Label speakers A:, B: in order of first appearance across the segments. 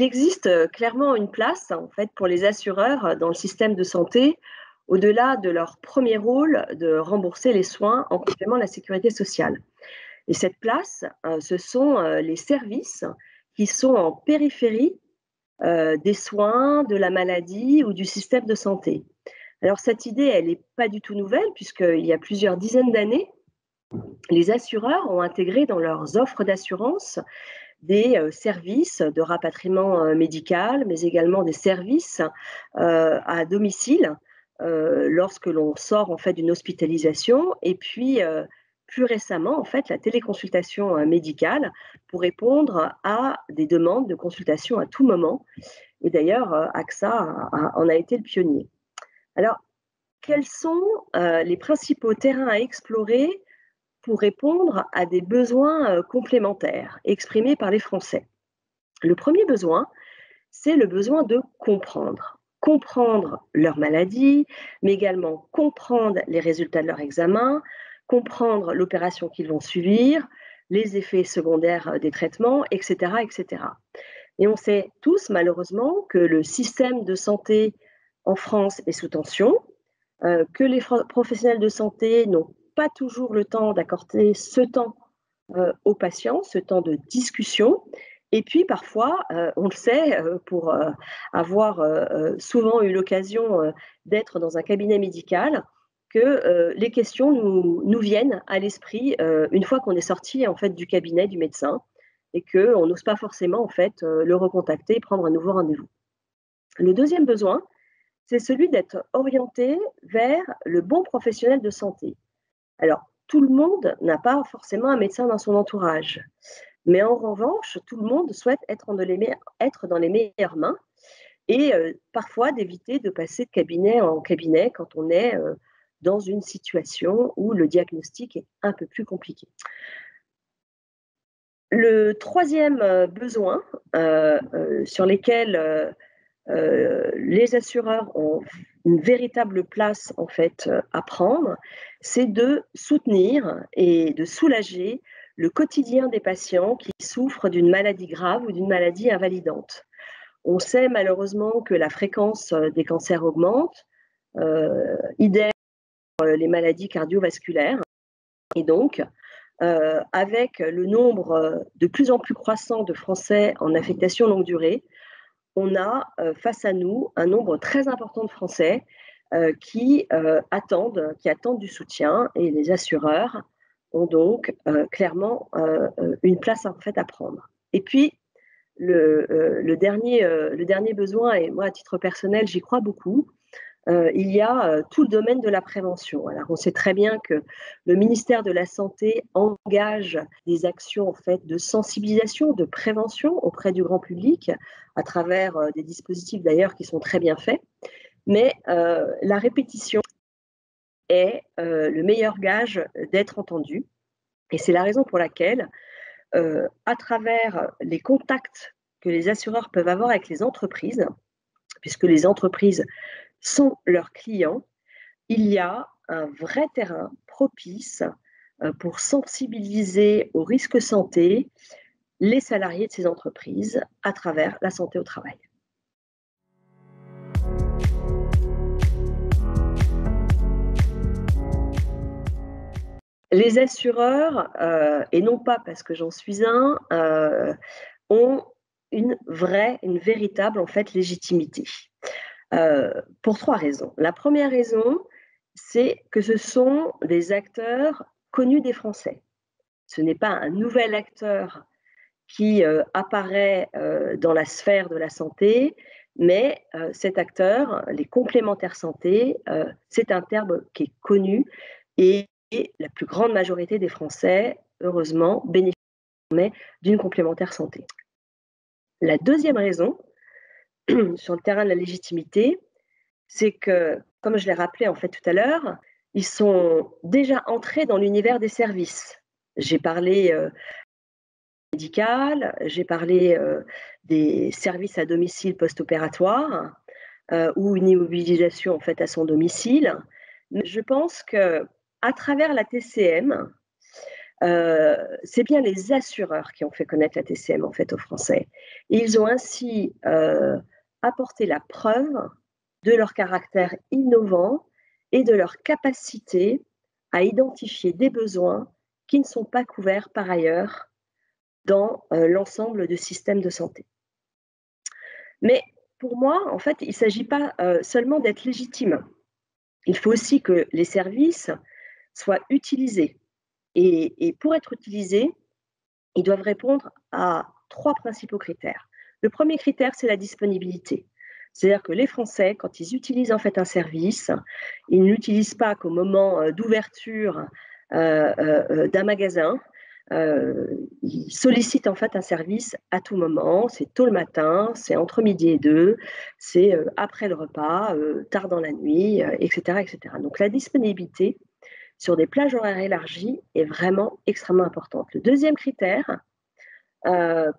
A: existe clairement une place en fait pour les assureurs dans le système de santé, au-delà de leur premier rôle de rembourser les soins en complément de la sécurité sociale. Et cette place, ce sont les services qui sont en périphérie des soins, de la maladie ou du système de santé. Alors cette idée, elle n'est pas du tout nouvelle, puisqu'il y a plusieurs dizaines d'années, les assureurs ont intégré dans leurs offres d'assurance des services de rapatriement médical, mais également des services à domicile lorsque l'on sort en fait d'une hospitalisation, et puis plus récemment en fait la téléconsultation médicale pour répondre à des demandes de consultation à tout moment. Et d'ailleurs, AXA en a été le pionnier. Alors, quels sont les principaux terrains à explorer pour répondre à des besoins complémentaires exprimés par les Français? Le premier besoin, c'est le besoin de comprendre. Comprendre leur maladie, mais également comprendre les résultats de leur examen, comprendre l'opération qu'ils vont subir, les effets secondaires des traitements, etc., etc. Et on sait tous, malheureusement, que le système de santé en France est sous tension, que les professionnels de santé n'ont pas toujours le temps d'accorder ce temps aux patients, ce temps de discussion. Et puis parfois, on le sait, pour avoir souvent eu l'occasion d'être dans un cabinet médical, que les questions nous viennent à l'esprit une fois qu'on est sorti en fait du cabinet du médecin et qu'on n'ose pas forcément en fait le recontacter et prendre un nouveau rendez-vous. Le deuxième besoin, c'est celui d'être orienté vers le bon professionnel de santé. Alors, tout le monde n'a pas forcément un médecin dans son entourage, mais en revanche, tout le monde souhaite être dans les meilleures mains et parfois d'éviter de passer de cabinet en cabinet quand on est dans une situation où le diagnostic est un peu plus compliqué. Le troisième besoin sur lesquels les assureurs ont une véritable place en fait à prendre, c'est de soutenir et de soulager le quotidien des patients qui souffrent d'une maladie grave ou d'une maladie invalidante. On sait malheureusement que la fréquence des cancers augmente, idem les maladies cardiovasculaires, et donc avec le nombre de plus en plus croissant de Français en affection longue durée, on a face à nous un nombre très important de Français qui attendent du soutien, et les assureurs ont donc clairement une place en fait à prendre. Et puis le dernier besoin, et moi à titre personnel j'y crois beaucoup, il y a tout le domaine de la prévention. Alors, on sait très bien que le ministère de la Santé engage des actions en fait, de sensibilisation, de prévention auprès du grand public, à travers des dispositifs d'ailleurs qui sont très bien faits. Mais la répétition est le meilleur gage d'être entendu. Et c'est la raison pour laquelle, à travers les contacts que les assureurs peuvent avoir avec les entreprises, puisque les entreprises sont leurs clients, il y a un vrai terrain propice pour sensibiliser aux risques santé les salariés de ces entreprises à travers la santé au travail. Les assureurs, et non pas parce que j'en suis un, ont une véritable en fait, légitimité. Pour trois raisons. La première raison, c'est que ce sont des acteurs connus des Français. Ce n'est pas un nouvel acteur qui apparaît dans la sphère de la santé, mais cet acteur, les complémentaires santé, c'est un terme qui est connu, et la plus grande majorité des Français, heureusement, bénéficient d'une complémentaire santé. La deuxième raison, sur le terrain de la légitimité, c'est que, comme je l'ai rappelé en fait tout à l'heure, ils sont déjà entrés dans l'univers des services. J'ai parlé médical, j'ai parlé des services à domicile post-opératoire ou une immobilisation en fait à son domicile. Mais je pense que à travers la TCM, c'est bien les assureurs qui ont fait connaître la TCM en fait aux Français. Et ils ont ainsi apporté la preuve de leur caractère innovant et de leur capacité à identifier des besoins qui ne sont pas couverts par ailleurs dans l'ensemble du système de santé. Mais pour moi, en fait, il ne s'agit pas seulement d'être légitime. Il faut aussi que les services soient utilisés. Et pour être utilisés, ils doivent répondre à 3 principaux critères. Le premier critère, c'est la disponibilité. C'est-à-dire que les Français, quand ils utilisent en fait un service, ils ne l'utilisent pas qu'au moment d'ouverture d'un magasin. Ils sollicitent en fait un service à tout moment. C'est tôt le matin, c'est entre midi et 2, c'est après le repas, tard dans la nuit, etc., etc. Donc la disponibilité sur des plages horaires élargies est vraiment extrêmement importante. Le deuxième critère,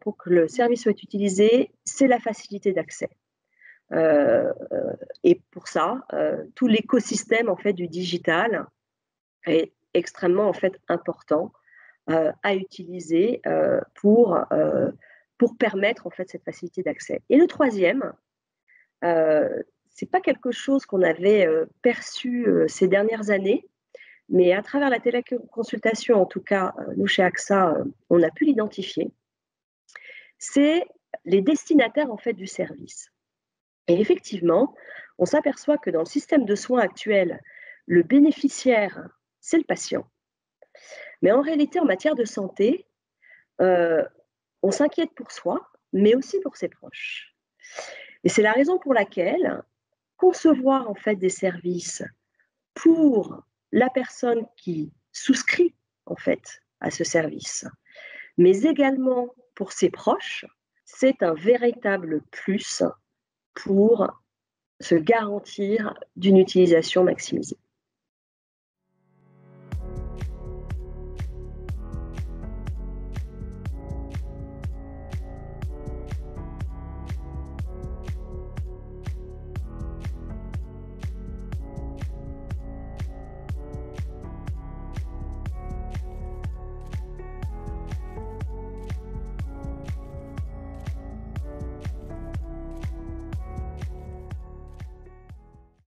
A: pour que le service soit utilisé, c'est la facilité d'accès. Et pour ça, tout l'écosystème en fait du digital est extrêmement en fait important à utiliser pour permettre en fait cette facilité d'accès. Et le troisième, c'est pas quelque chose qu'on avait perçu ces dernières années, mais à travers la téléconsultation, en tout cas, nous chez AXA, on a pu l'identifier. C'est les destinataires en fait du service. Et effectivement, on s'aperçoit que dans le système de soins actuel, le bénéficiaire, c'est le patient. Mais en réalité, en matière de santé, on s'inquiète pour soi, mais aussi pour ses proches. Et c'est la raison pour laquelle concevoir en fait des services pour la personne qui souscrit en fait à ce service, mais également pour ses proches, c'est un véritable plus pour se garantir d'une utilisation maximisée.